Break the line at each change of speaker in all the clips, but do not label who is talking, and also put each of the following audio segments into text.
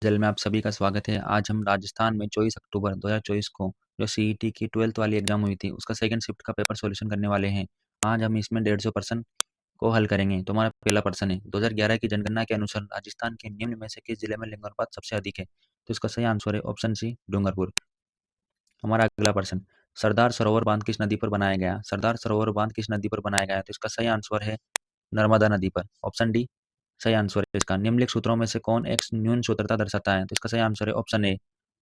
जल में आप सभी का स्वागत है। आज हम राजस्थान में 24 अक्टूबर 2024 को जो सीईटी की 12th वाली एग्जाम हुई थी उसका सेकंड शिफ्ट का पेपर सॉल्यूशन करने वाले हैं। आज हम इसमें 150 प्रश्न को हल करेंगे। तो हमारा पहला प्रश्न है, 2011 की जनगणना के अनुसार राजस्थान के निम्न में से किस जिले में लिंगानुपात सबसे अधिक है? तो इसका सही आंसर है ऑप्शन सी, डूंगरपुर। हमारा अगला प्रश्न, सरदार सरोवर बांध किस नदी पर बनाया गया? सरदार सरोवर बांध किस नदी पर बनाया गया? तो इसका सही आंसर है नर्मदा नदी पर, ऑप्शन डी सही आंसर है इसका। निम्नलिखित सूत्रों में से कौन एक न्यून सूत्रता दर्शाता है? तो इसका सही आंसर है ऑप्शन ए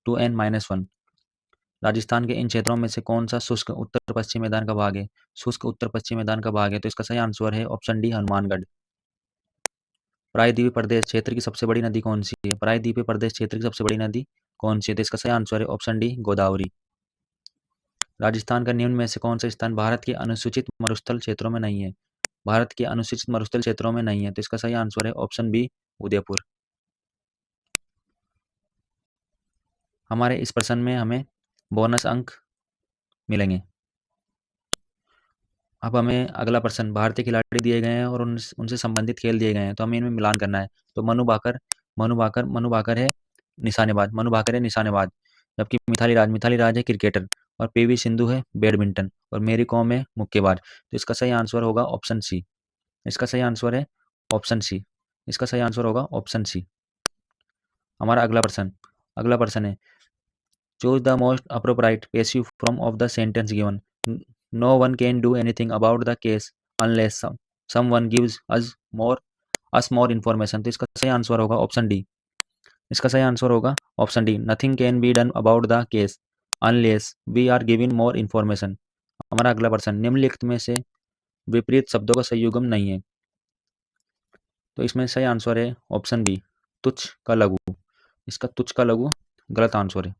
2n-1। राजस्थान के इन क्षेत्रों में से कौन सा शुष्क उत्तर पश्चिम मैदान का भाग है? शुष्क उत्तर पश्चिम मैदान का भाग है, तो इसका सही आंसर है ऑप्शन डी हनुमानगढ़। प्रायद्वीपीय प्रदेश क्षेत्र की सबसे बड़ी नदी कौन सी है? प्रायद्वीपीय प्रदेश क्षेत्र की सबसे बड़ी नदी कौन सी है? तो इसका सही आंसर है ऑप्शन डी गोदावरी। राजस्थान का निम्न में से कौन सा स्थान भारत के अनुसूचित मरुस्थल क्षेत्रों में नहीं है? भारत के अनुसूचित मरुस्थल क्षेत्रों में नहीं है, तो इसका सही आंसर है ऑप्शन बी उदयपुर। हमारे इस प्रश्न में हमें बोनस अंक मिलेंगे। अब हमें अगला प्रश्न, भारतीय खिलाड़ी दिए गए हैं और उनसे संबंधित खेल दिए गए हैं, तो हमें इनमें मिलान करना है। तो मनु भाकर है निशानेबाज, जबकि मिथाली राज है क्रिकेटर, और पीवी सिंधु है बैडमिंटन, और मेरी कॉम है मुक्केबाज। तो इसका सही आंसर होगा ऑप्शन सी। इसका सही आंसर है ऑप्शन सी। इसका सही आंसर होगा ऑप्शन सी। हमारा अगला प्रश्न है, choose the most appropriate passive form of the sentence given. No one can do anything about the case unless someone gives us more information. तो इसका सही आंसर होगा ऑप्शन डी। इसका सही आंसर होगा option D, nothing can be done about the case unless we are given more information. हमारा अगला प्रश्न, निम्नलिखित में से विपरीत शब्दों का संयुग्म नहीं है? तो इसमें सही आंसर है ऑप्शन बी, तुच्छ का लघु। इसका तुच्छ का लघु गलत आंसर है।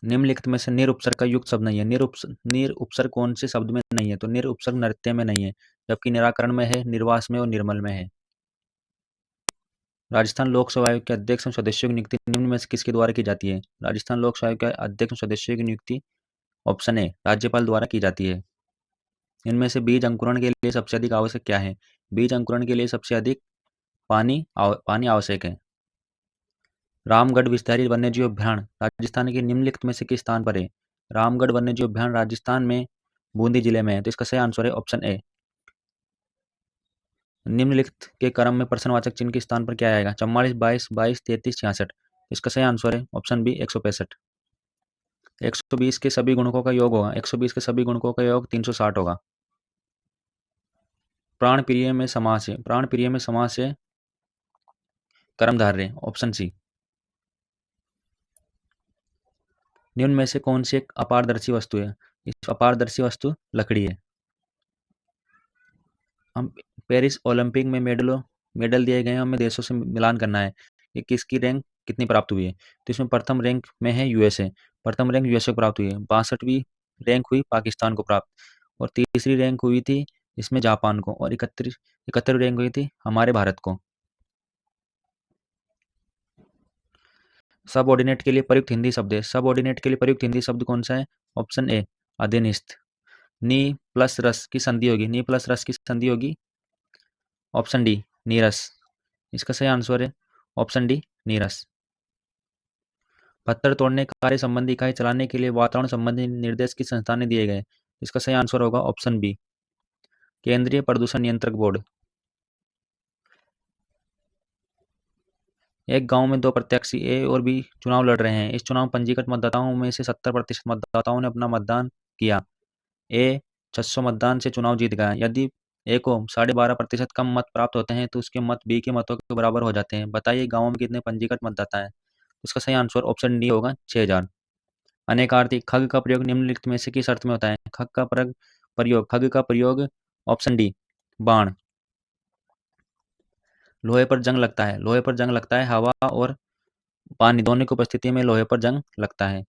निम्नलिखित में से निर उपसर्ग का युक्त शब्द नहीं है। निर उपसर्ग कौन से शब्द में नहीं है? तो निर उपसर्ग नृत्य में नहीं है, जबकि निराकरण में है, निर्वास में और निर्मल में है। राजस्थान लोक सेवा आयोग के अध्यक्ष और सदस्यों की नियुक्ति निम्न में से किसके द्वारा की जाती है? राजस्थान लोक सेवा आयोग के अध्यक्ष और सदस्यों की नियुक्ति ऑप्शन ए राज्यपाल द्वारा की जाती है। इनमें से बीज अंकुरण के लिए सबसे अधिक आवश्यक क्या है? बीज अंकुरण के लिए सबसे अधिक पानी आवश्यक है। रामगढ़ विस्तारित वन्यजीव अभ्यारण्य राजस्थान के निम्नलिखित में से किस स्थान पर है? रामगढ़ वन्यजीव अभ्यारण्य राजस्थान में बूंदी जिले में है, तो इसका सही आंसर है ऑप्शन ए। निम्नलिखित के क्रम में प्रश्नवाचक चिन्ह के स्थान पर क्या आएगा? 44, 22, 22, 33, 66। इसका सही आंसर है ऑप्शन बी 165। 120 के सभी गुणकों का योग होगा, 120 के सभी गुणकों का योग 360 होगा। प्राण प्रिय में समास है, प्राण प्रिय में समास है कर्मधारय, ऑप्शन सी। निम्न में से कौन सी एक अपारदर्शी वस्तु है? इस अपारदर्शी वस्तु लकड़ी है। हम पेरिस ओलंपिक में मेडल दिए गए हैं, हमें देशों से मिलान करना है कि किसकी रैंक कितनी प्राप्त हुई है। तो इसमें प्रथम रैंक में है यूएसए, प्रथम रैंक यूएसए को प्राप्त हुई है। 62वीं रैंक हुई पाकिस्तान को प्राप्त, और तीसरी रैंक हुई थी इसमें जापान को, और 71वीं रैंक हुई थी हमारे भारत को। सबऑर्डिनेट के लिए प्रयुक्त हिंदी शब्द है, सबऑर्डिनेट के लिए प्रयुक्त हिंदी शब्द कौन सा है? ऑप्शन ए अधीनस्थ। नी प्लस रस की संधि होगी, नी प्लस रस की संधि होगी ऑप्शन डी नीरस। इसका सही आंसर है ऑप्शन डी नीरस। पत्थर तोड़ने कार्य संबंधी इकाई चलाने के लिए वातावरण संबंधी निर्देश किस संस्थान ने दिए गए? इसका सही आंसर होगा ऑप्शन बी केंद्रीय प्रदूषण नियंत्रक बोर्ड। एक गांव में 2 प्रत्याशी ए और बी चुनाव लड़ रहे हैं। इस चुनाव पंजीकृत मतदाताओं में से 70% मतदाताओं ने अपना मतदान किया। ए 600 मतदान से चुनाव जीत गया। यदि ए को 12.5% कम मत प्राप्त होते हैं तो उसके मत बी के मतों के बराबर हो जाते हैं। बताइए गाँव में कितने पंजीकृत मतदाता हैं? इसका सही आंसर ऑप्शन डी होगा 6000। अनेकार्थी खग का प्रयोग निम्नलिखित में से किस अर्थ में होता है? खग का प्रयोग ऑप्शन डी बाण। लोहे पर जंग लगता है, लोहे पर जंग लगता है हवा और पानी दोनों की उपस्थिति में लोहे पर जंग लगता है।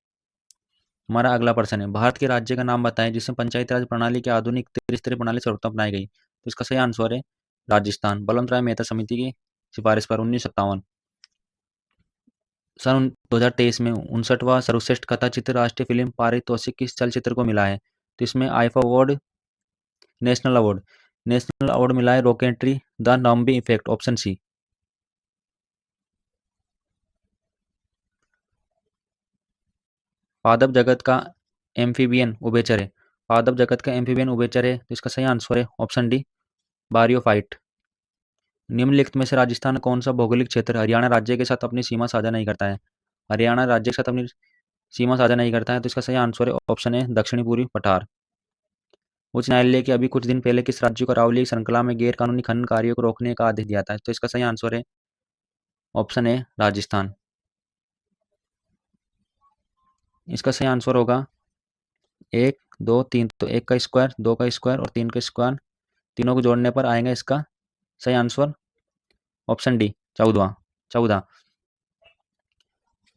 हमारा अगला प्रश्न है, भारत के राज्य का नाम बताएं जिसमें पंचायती राज प्रणाली की आधुनिक त्रिस्तरीय प्रणाली सर्वप्रथम अपनाई गई। तो इसका सही आंसर है राजस्थान, बलवंत राय मेहता समिति की सिफारिश पर 1957। सन 2023 में 59वां सर्वश्रेष्ठ कथा चित्र राष्ट्रीय फिल्म पारितोषिक किस चलचित्र को मिला है? तो इसमें आईफा अवार्ड नेशनल अवार्ड मिला है रॉकेटरी द नॉम्बी इफेक्ट, ऑप्शन सी। पादप जगत का एम्फीबियन उभयचर है। पादप जगत का एम्फीबियन उभयचर है, तो इसका सही आंसर है ऑप्शन डी, बारियोफाइट। निम्नलिखित में से राजस्थान कौन सा भौगोलिक क्षेत्र हरियाणा राज्य के साथ अपनी सीमा साझा नहीं करता है? हरियाणा राज्य के साथ अपनी सीमा साझा नहीं करता है, तो इसका सही आंसर है ऑप्शन ए, दक्षिणी पूर्वी पठार। उच्च न्यायालय के अभी कुछ दिन पहले किस राज्य को अरावली श्रृंखला में गैर कानूनी खनन कार्यों को रोकने का आदेश दिया था? तो इसका सही आंसर है ऑप्शन ए, राजस्थान। इसका सही आंसर होगा एक, दो, तीन। तो एक का स्क्वायर, दो का स्क्वायर और तीन का स्क्वायर, तीनों को जोड़ने पर आएगा इसका सही आंसर ऑप्शन डी, 14। 14।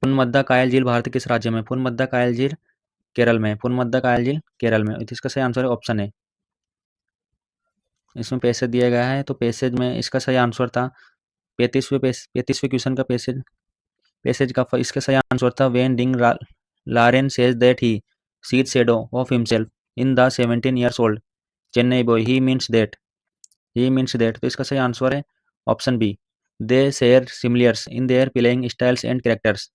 पुनमद्दा कायल झील भारत के किस राज्य में? पुनमद्दा कायल झील केरल में। पुनमद्दा कायल झील केरल में। तो इसका सही आंसर है ऑप्शन ए। इसमें पैसेज दिया गया है, तो पैसेज में इसका सही आंसर था 35वें क्वेश्चन का पैसेज पैसेज का इसका सही आंसर था when Ding Liren says that he sees shadow of himself in the 17 years old Chennai boy he means that. तो इसका सही आंसर है option B, they share similars in their playing styles and characters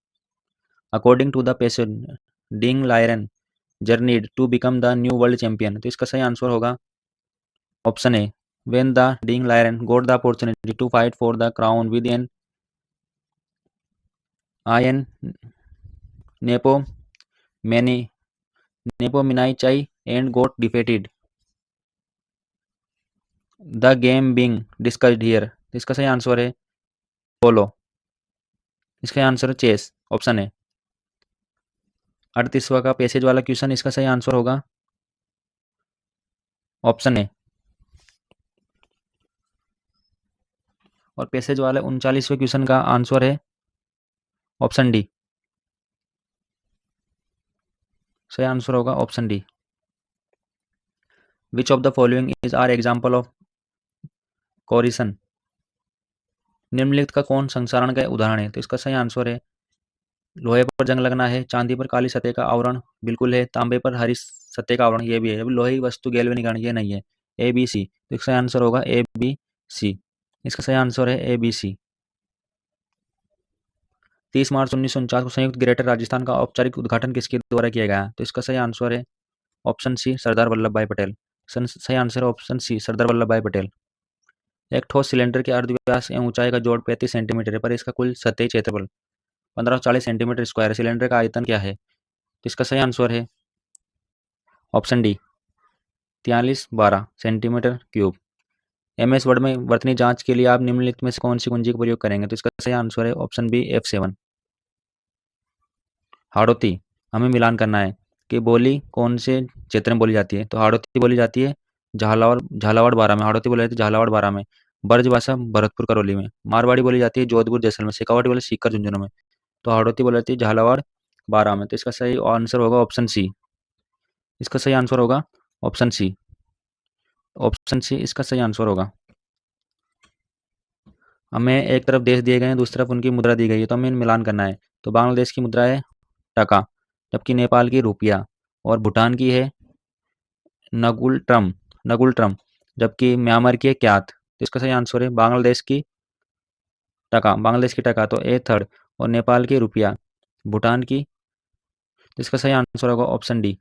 according to the passage Ding Liren journeyed to become the new world champion. तो इसका सही answer होगा option A, when the Ding Lion got the opportunity to fight for the crown with an Iron Nepo Mani Nepomuceni and got defeated. The game being discussed here. इसका सही answer है पोलो। इसका answer है chess, option है। 38वां का passage वाला question, इसका सही आंसर होगा ऑप्शन ए। और पैसेज वाले 39वें क्वेश्चन का आंसर है ऑप्शन डी। सही आंसर होगा option D. Which of the following is are example of coercion? निम्नलिखित का कौन संसारण का उदाहरण है? तो इसका सही आंसर है लोहे पर जंग लगना है, चांदी पर काली सतह का आवरण बिल्कुल है, तांबे पर हरी सतह का आवरण ये भी है। अभी लोहे की वस्तु गैल्वेनिकरण ये नहीं है। A B C. तो इसका आंसर होगा ए बी सी। इसका सही आंसर है ए बी सी। 30 मार्च 1949 को संयुक्त ग्रेटर राजस्थान का औपचारिक उद्घाटन किसके द्वारा किया गया? तो इसका सही आंसर है ऑप्शन सी, सरदार वल्लभ भाई पटेल। सही आंसर है ऑप्शन सी, सरदार वल्लभ भाई पटेल। एक ठोस सिलेंडर के अर्धव्यास एवं ऊंचाई का जोड़ 35 सेंटीमीटर है, पर इसका कुल सतही क्षेत्रफल 1540 सेंटीमीटर स्क्वायर है। सिलेंडर का आयतन क्या है? तो इसका सही आंसर है option D, 4312 centimetre cube. MS word में वर्तनी जांच के लिए आप निम्नलिखित में से कौन सी कुंजी का प्रयोग करेंगे? तो इसका सही आंसर है ऑप्शन बी, F7। हाड़ौती, हमें मिलान करना है कि बोली कौन से क्षेत्र में बोली जाती है। तो हाड़ौती बोली जाती है झालावाड़ बारा में। हाड़ौती बोली जाती है झालावाड़ बारा में। ब्रज भाषा भरतपुर करौली में। मारवाड़ी बोली जाती है जोधपुर जैसलमेर। शेखावाटी बोली सीकर झुंझुनू में। तो हाड़ौती बोली जाती है झालावाड़ बारा में। तो इसका सही आंसर होगा ऑप्शन सी। इसका सही आंसर होगा ऑप्शन सी। ऑप्शन सी इसका सही आंसर होगा। हमें एक तरफ देश दिए गए हैं, दूसरी तरफ उनकी मुद्रा दी गई है, तो हमें मिलान करना है। तो बांग्लादेश की मुद्रा है टका, जबकि नेपाल की रुपया, और भूटान की है नगुल ट्रम, जबकि म्यांमार की है क्यात। तो इसका सही आंसर है बांग्लादेश की टका तो ए थर्ड, और नेपाल की रुपया, भूटान की। तो इसका सही आंसर होगा ऑप्शन डी।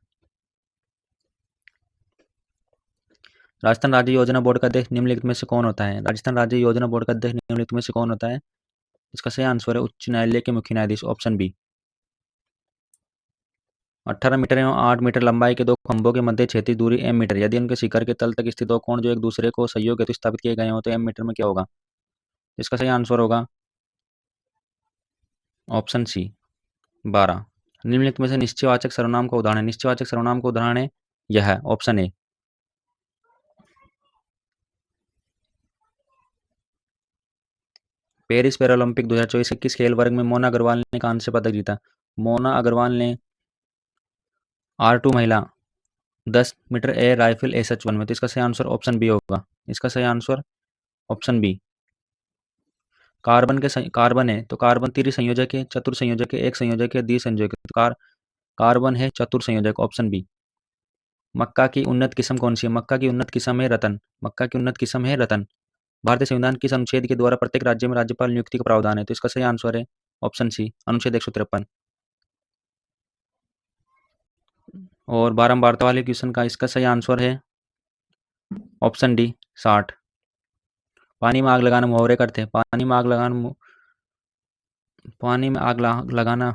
राजस्थान राज्य योजना बोर्ड का अध्यक्ष निम्नलिखित में से कौन होता है? राजस्थान राज्य योजना बोर्ड का अध्यक्ष निम्नलिखित में से कौन होता है? इसका सही आंसर है उच्च न्यायालय के मुख्य न्यायाधीश, ऑप्शन बी। 18 मीटर एवं 8 मीटर लंबाई के दो खंभों के मध्य क्षैतिज दूरी m मीटर, यदि उनके शिखर के तल तक स्थित दो कोण जो एक दूसरे को सहयोग हेतु स्थापित किए गए हो तो m मीटर में क्या होगा? इसका सही आंसर होगा ऑप्शन सी, 12। निम्नलिखित में से निश्चयवाचक सर्वनाम का उदाहरण है। निश्चयवाचक सर्वनाम का उदाहरण है यह है ऑप्शन ए। पेरिस पैरालंपिक 2024 किस खेल वर्ग में मोना अग्रवाल ने कांस्य पदक जीता? मोना अग्रवाल ने R2 महिला 10 मीटर एयर राइफल SH1 में। तो इसका सही आंसर ऑप्शन बी होगा। इसका सही आंसर ऑप्शन बी। कार्बन है तो कार्बन त्रिसंयोजक है, चतुर्संयोजक है, एक संयोजक है, द्विसंयोजक है। तो कार्बन है चतुर्संयोजक, ऑप्शन बी। मक्का की उन्नत किस्म कौन सी है? मक्का की उन्नत किस्म है रतन। मक्का की उन्नत किस्म है रतन। भारतीय संविधान किस अनुच्छेद के द्वारा प्रत्येक राज्य में राज्यपाल नियुक्ति का प्रावधान है? तो इसका सही आंसर है ऑप्शन सी, अनुच्छेद 153। और बारंबारता वाले क्वेश्चन का इसका सही आंसर है ऑप्शन डी 60। पानी में आग लगाना मुहावरे करते हैं। पानी में आग लगाना